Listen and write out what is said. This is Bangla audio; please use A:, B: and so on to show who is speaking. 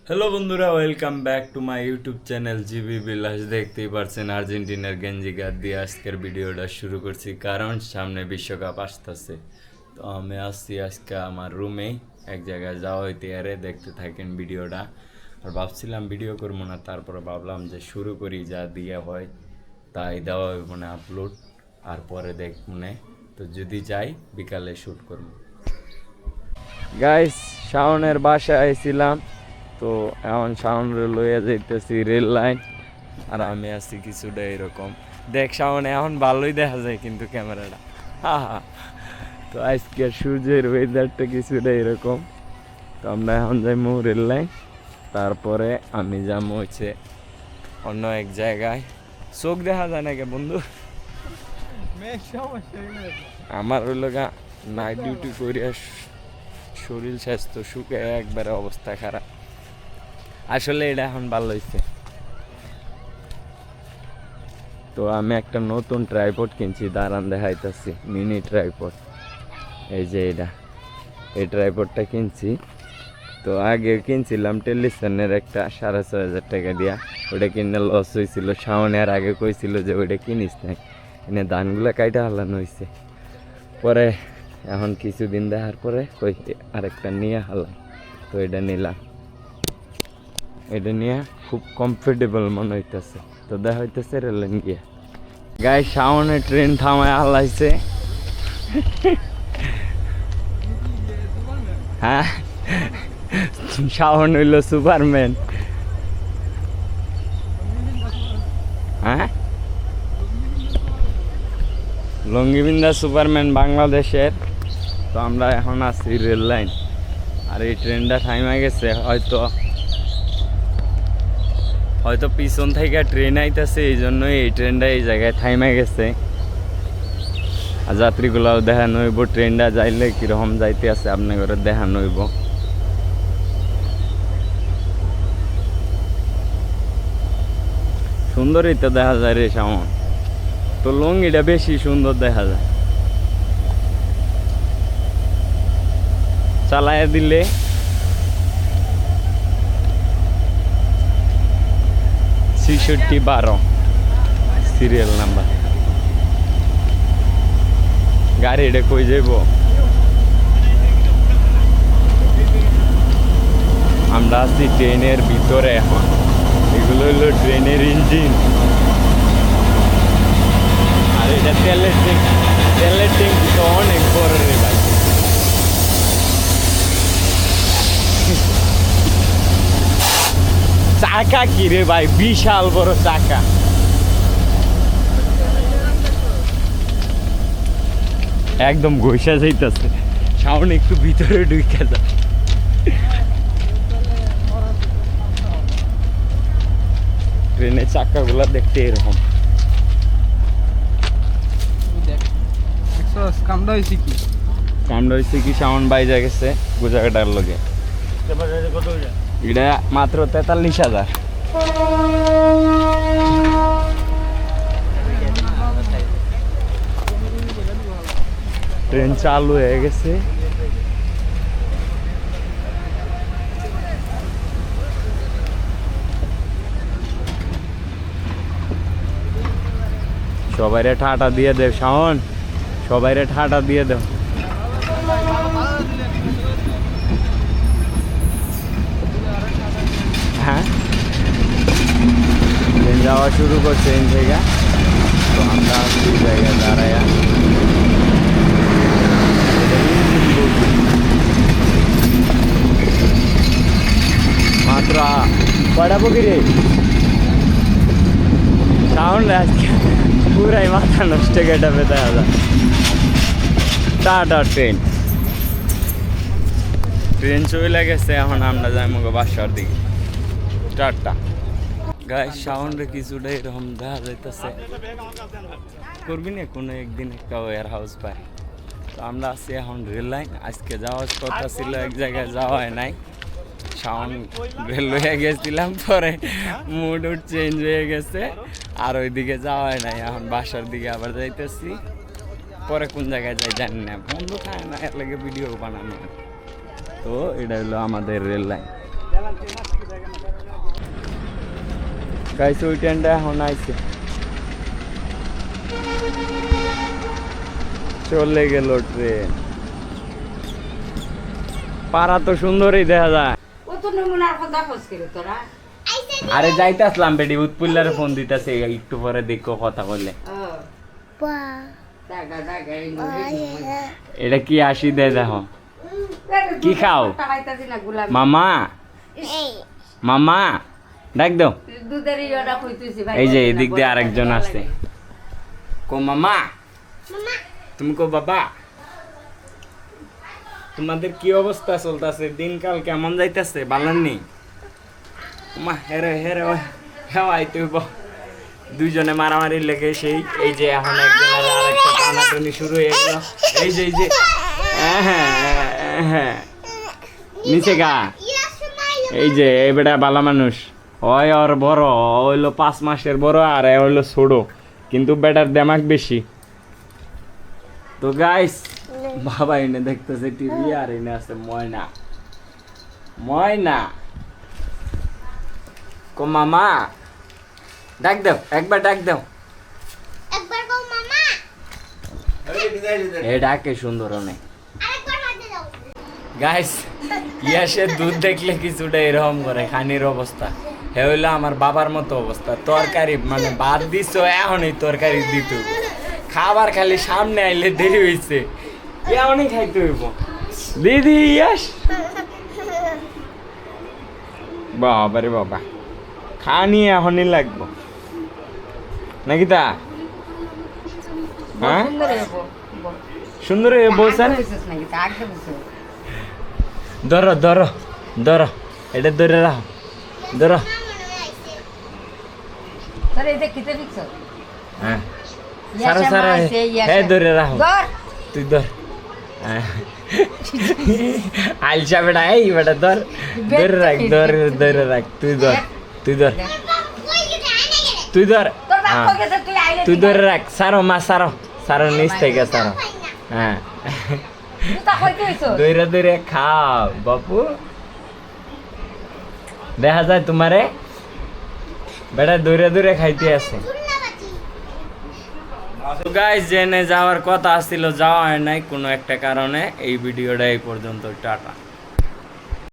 A: হ্যালো বন্ধুরা, welcome back to my YouTube channel GB বিলাস। দেখতেই পারছেন আর্জেন্টিনার গেঞ্জি গাদ দিয়ে আজকের ভিডিওটা শুরু করছি, কারণ সামনে বিশ্বকাপ আসতেছে। তো আমি আসছি আজকে আমার রুমেই, এক জায়গায় যাওয়া হইতে আরে দেখতে থাকেন ভিডিওটা। আর ভাবছিলাম ভিডিও করবো না, তারপরে ভাবলাম যে শুরু করি, যা দিয়ে হয় তাই দেওয়া হবে মানে আপলোড, আর পরে দেখ মনে। তো যদি যাই বিকালে শ্যুট করবো। গাইস, শাওনের বাসায় আইছিলাম, তো এখন শাওনরে লইয়া যাইতেছি রেল লাইন, আর আমি আছি কিছুটা এরকম। দেখ শাওন, এখন ভালোই দেখা যায় কিন্তু ক্যামেরাটা, হা হা। তো আজকের সূর্যের ওয়েদারটা কিছুটা এরকম। তো আমরা এখন যাইমু রেল লাইন, তারপরে আমি যাবো হচ্ছে অন্য এক জায়গায়। চোখ দেখা যায় নাকি বন্ধু? আমার হইল গা নাইট ডিউটি করিয়া শরীর স্বাস্থ্য শুকে একবারে অবস্থা খারাপ। আসলে এটা এখন ভালো হয়েছে। তো আমি একটা নতুন ট্রাইপড কিনছি, দাঁড়ান দেখাইতেছি, মিনি ট্রাইপড। এই যে এই ট্রাইপডটা কিনছি। তো আগে কিনছিলাম টেলিসনের একটা 6,500 টাকা দিয়া, ওটা কিনে লস হয়েছিল। শাওনে আর আগে কইছিল যে ওইটা কিনিস নাই, এনে ধানগুলো কাইটা হালানো হয়েছে। পরে এখন কিছুদিন দেখার পরে কই আরেকটা নিয়ে হালাম, তো এটা নিলাম। এটা নিয়ে খুব কমফোর্টেবল মনে হইতেছে। তো দেখা হইতেছে রেলেন গিয়ে। গায়ে শাওনে ট্রেন থামায় হালাইছে। হ্যাঁ, শাওন হইল সুপারম্যান। হ্যাঁ, লঙ্গিবিন্দা সুপারম্যান বাংলাদেশের। তো আমরা এখন আছি রেল লাইন, আর এই ট্রেনটা থাইমা গেছে। হয়তো পিছন থেকে ট্রেন আইতেছে, এই জন্যই এই ট্রেনটা এই জায়গায় থাইমা গেছে। আর যাত্রীগুলাও দেখানো হইব, ট্রেনটা যাইলে কিরকম যাইতে আছে আপনার ঘরে দেখানো হইব। সুন্দরই তো দেখা যায় রে সামন, তো লঙ্গিটা বেশি সুন্দর দেখা যায়। চালায় দিলে /12 সিরিয়াল নাম্বার। গাড়ি এটা কই যাইব? আমরা আছি ট্রেনের ভিতরে এখন। এগুলো হইলো ট্রেনের ইঞ্জিন, আর এটা তেলের ট্যাঙ্কি তো অনেক বড় রে ভাই। চাকা কি রে ভাই, বিশাল বড় চাকা। একদম ঘষা যাইতেছে। সামনে একটু ভিতরে ঢুকে যা। ট্রেনের চাকাগুলা দেখতে এরকম। কামড়া হয়েছে কি সাউন্ড বাইজা গেছে গুজাকাটার লগে। এটা মাত্র 43,000। ট্রেন চালু হয়ে গেছে। সবাইরে ঠাটা দিয়ে দেব শাওন, সবাইরে ঠাটা দিয়ে দেব। হ্যাঁ, ট্রেন যাওয়া শুরু করছে এই জায়গা। তো আমরা এই জায়গায় দাঁড়াইয়া মাত্র কয়টা পকিরে সাউন্ড আজকে পুরাই মাথা নষ্ট কেটে পেতে হবে। টাটা ট্রেন চলে গেছে, এখন আমরা যাই মুখ বাসার দিকে। টাটা। গায়ে সাউন্ডে কিছুটা এরকম দেখা যাইতেছে, করবি না কোনো একদিন একটা ওয়ার হাউস পাই। তো আমরা আছি এখন রেল লাইন। আজকে যাওয়ার কথা ছিল, এক জায়গায় যাওয়া হয় নাই। সাউন্ড রেল হয়ে গেছিলাম, পরে মুড চেঞ্জ হয়ে গেছে, আর ওইদিকে যাওয়া হয় নাই। এখন বাসার দিকে আবার যাইতেছি, পরে কোন জায়গায় যাই জানি না, বন্ধু খায় না, এর লাগে ভিডিও বানানো। তো এটা হলো আমাদের রেল লাইন। গাইস ওই ট্রেনটা এখন আইছে, চলে গেল ট্রেন। পাড়া তো সুন্দরই দেখা যায়। আরে যাইতে আসলাম বেডি, উৎপুল্লারে ফোন দিতেছে, একটু পরে দেখো কথা বললে। এটা কি আসি দে দেখো, কি খাও মামা? মামা ডাক দাও। এই যে এদিক দিয়ে আরেকজন আছে, কো মামা, তুমি কো বাবা। তোমাদের কি অবস্থা চলতেছে, দিনকাল কেমন যাইতেছে? বালান নেই মা, হেরে হেরে হেওয়াই তুই দুইজনে মারামারি লেগে সেই এই যে এখন একজনের আরেকটা টানাটানি শুরু হয়ে গেল। এই যে হ্যাঁ নিচে গা, এই যে এই বেটা বালা মানুষ, ওই ওর বড় হইলো 5 মাসের বড়, আর এ হইলো ছোট, কিন্তু বেটার দেমাক বেশি। তো গাইস বাবা এনে দেখতেছে টিভি, আর এনে আছে ময়না। ময়না কো মামা ডাক দাও, একবার ডাক দাও। এ ডাকে সুন্দর অনেক। গাইস ইয়াসের দুধ দেখলে কিছুটা এরকম করে, খানির অবস্থা হে হইলো আমার বাবার মতো অবস্থা। তরকারি মানে ভাত দিছ এখনই তরকারি দিত, খাবার খালি সামনে আইলে দেরি হয়েছে, এমনই খাইতে হইব। দিদি ইয়াস বাবা রে বাবা, খানি এখনই লাগবো নাকি তা? হ্যাঁ সুন্দর বলছেন। ধরো ধরো ধরো, এটা ধরে রাখো, ধরো। হ্যাঁ সারা সারা, হ্যাঁ ধরে রাখো, তুই ধর। আলসা বেটা, এই বেটা ধর, ধরে রাখ, ধরে রাখ, তুই ধর, তুই ধর, তুই ধর, তুই ধরে রাখ। সারো মা, সারো সারো, নিচ থেকে সারো। হ্যাঁ দইরা দইরা খাও বাপু, দেখা যায় তোমারে বেটা দইরা দইরা খাইতে আছে। গাইস জেনে যাওয়ার কথা ছিল, যাওয়া হয় নাই কোনো একটা কারণে। এই ভিডিওটা এই পর্যন্ত, টাটা।